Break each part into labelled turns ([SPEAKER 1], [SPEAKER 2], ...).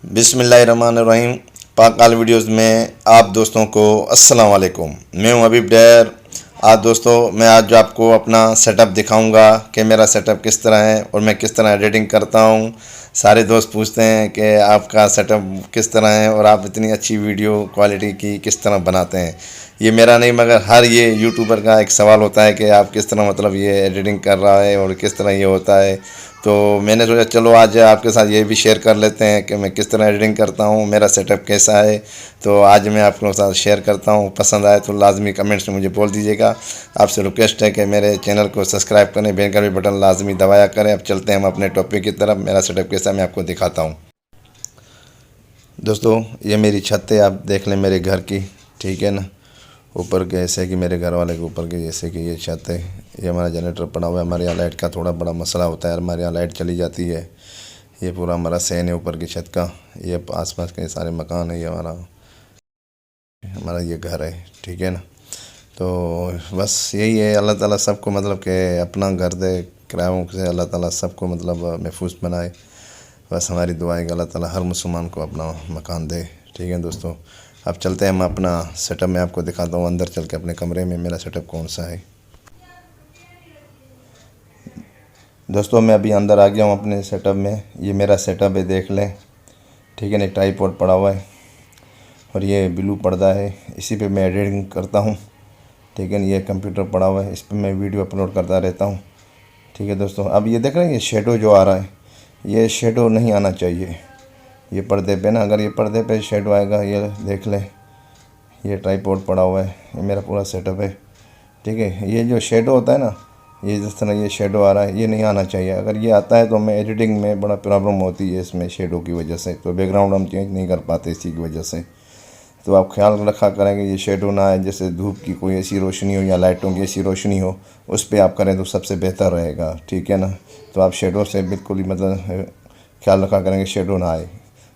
[SPEAKER 1] बिस्मिल्लाहिर्रहमानिर्रहीम। पाकाल वीडियोस में आप दोस्तों को अस्सलाम वालेकुम। मैं हूं हबीब डैर। आज दोस्तों मैं आज जो आपको अपना सेटअप दिखाऊंगा कि मेरा सेटअप किस तरह है और मैं किस तरह एडिटिंग करता हूं। सारे दोस्त पूछते हैं कि आपका सेटअप किस तरह है और आप इतनी अच्छी वीडियो क्वालिटी की किस तरह बनाते हैं। ये मेरा नहीं मगर हर ये यूट्यूबर का एक सवाल होता है कि आप किस तरह मतलब ये एडिटिंग कर रहा है और किस तरह ये होता है। तो मैंने सोचा चलो आज आपके साथ ये भी शेयर कर लेते हैं कि मैं किस तरह एडिटिंग करता हूँ, मेरा सेटअप कैसा है। तो आज मैं आपके साथ शेयर करता हूँ। पसंद आए तो लाजमी कमेंट्स में मुझे बोल दीजिएगा। आपसे रिक्वेस्ट है कि मेरे चैनल को सब्सक्राइब करें, बेल का भी बटन लाजमी दबाया करें। अब चलते हैं हम अपने टॉपिक की तरफ। मेरा सेटअप कैसा मैं आपको दिखाता हूँ। दोस्तों ये मेरी छत है, आप देख लें मेरे घर की, ठीक है ना। ऊपर के ऐसे कि मेरे घर वाले के ऊपर के जैसे कि ये छत है, ये हमारा जनरेटर पड़ा हुआ है। हमारे यहाँ लाइट का थोड़ा बड़ा मसला होता है, हमारे यहाँ लाइट चली जाती है। ये पूरा हमारा सहन है ऊपर की छत का। ये आसपास के सारे मकान है, ये हमारा हमारा ये घर है, ठीक है ना। तो बस यही है, अल्लाह ताला सबको मतलब कि अपना घर दे, किरायों से अल्लाह ताला सबको मतलब महफूज बनाए। बस हमारी दुआ है कि अल्लाह ताला हर मुसलमान को अपना मकान दे, ठीक है दोस्तों। अब चलते हैं हम अपना सेटअप मैं आपको दिखाता हूँ अंदर चल के अपने कमरे में मेरा सेटअप कौन सा है। दोस्तों मैं अभी अंदर आ गया हूँ अपने सेटअप में। ये मेरा सेटअप है, देख लें, ठीक है ना। ट्राइपॉड पड़ा हुआ है और ये ब्लू पर्दा है, इसी पे मैं एडिटिंग करता हूँ, ठीक है ना। ये कंप्यूटर पड़ा हुआ है, इस पर मैं वीडियो अपलोड करता रहता हूँ, ठीक है दोस्तों। अब ये देख रहे हैं, ये शेडो जो आ रहा है, ये शेडो नहीं आना चाहिए ये पर्दे पे ना। अगर ये पर्दे पे शेडो आएगा, ये देख लें, ये ट्राइपॉड पड़ा हुआ है, ये मेरा पूरा सेटअप है, ठीक है। ये जो शेडो होता है ना, ये जिस तरह ये शेडो आ रहा है, ये नहीं आना चाहिए। अगर ये आता है तो हमें एडिटिंग में बड़ा प्रॉब्लम होती है इसमें शेडो की वजह से। तो बैकग्राउंड हम चेंज नहीं कर पाते इसी की वजह से। तो आप ख्याल रखा करेंगे ये शेडो ना आए। जैसे धूप की कोई ऐसी रोशनी हो या लाइटों की ऐसी रोशनी हो, उस पर आप करें तो सबसे बेहतर रहेगा, ठीक है ना। तो आप शेडो से बिल्कुल ही मतलब ख्याल रखा करेंगे शेडो ना आए,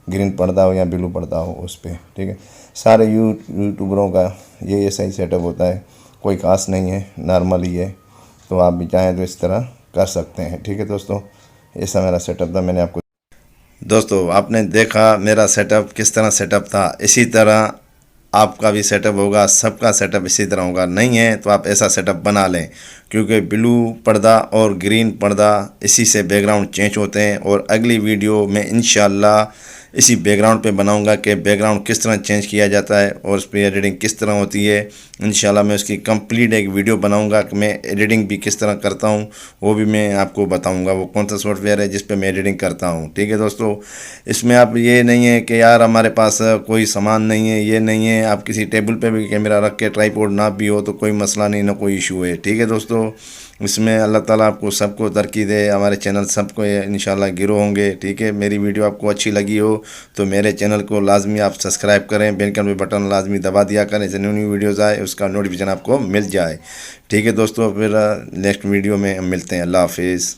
[SPEAKER 1] ग्रीन पर्दा हो या ब्लू पर्दा हो उस पर, ठीक है। सारे यूट्यूबरों का ये सही सेटअप होता है, कोई ख़ास नहीं है, नॉर्मल ही है। तो आप भी चाहें तो इस तरह कर सकते हैं, ठीक है दोस्तों। ऐसा मेरा सेटअप था, मैंने आपको दोस्तों आपने देखा मेरा सेटअप किस तरह सेटअप था। इसी तरह आपका भी सेटअप होगा, सबका सेटअप इसी तरह होगा। नहीं है तो आप ऐसा सेटअप बना लें, क्योंकि ब्लू पर्दा और ग्रीन पर्दा इसी से बैकग्राउंड चेंज होते हैं। और अगली वीडियो में इंशाल्लाह इसी बैकग्राउंड पे बनाऊंगा कि बैकग्राउंड किस तरह चेंज किया जाता है और उस पर एडिटिंग किस तरह होती है। इंशाल्लाह मैं उसकी कंप्लीट एक वीडियो बनाऊंगा कि मैं एडिटिंग भी किस तरह करता हूं, वो भी मैं आपको बताऊंगा वो कौन सा सॉफ्टवेयर है जिस पे मैं एडिटिंग करता हूं, ठीक है दोस्तों। इसमें आप ये नहीं है कि यार हमारे पास कोई सामान नहीं है, ये नहीं है। आप किसी टेबल पे भी कैमरा रख के ट्राइपॉड ना भी हो तो कोई मसला नहीं, ना कोई इशू है, ठीक है दोस्तों। इसमें अल्लाह ताला आपको सबको तरक्की दे, हमारे चैनल सबको इंशाल्लाह गिरो होंगे, ठीक है। मेरी वीडियो आपको अच्छी लगी हो तो मेरे चैनल को लाजमी आप सब्सक्राइब करें, बेल का भी बटन लाजमी दबा दिया करें, जैसे न्यू न्यू वीडियोज़ आए उसका नोटिफिकेशन आपको मिल जाए, ठीक है दोस्तों। फिर नेक्स्ट वीडियो में हम मिलते हैं। अल्लाह हाफिज़।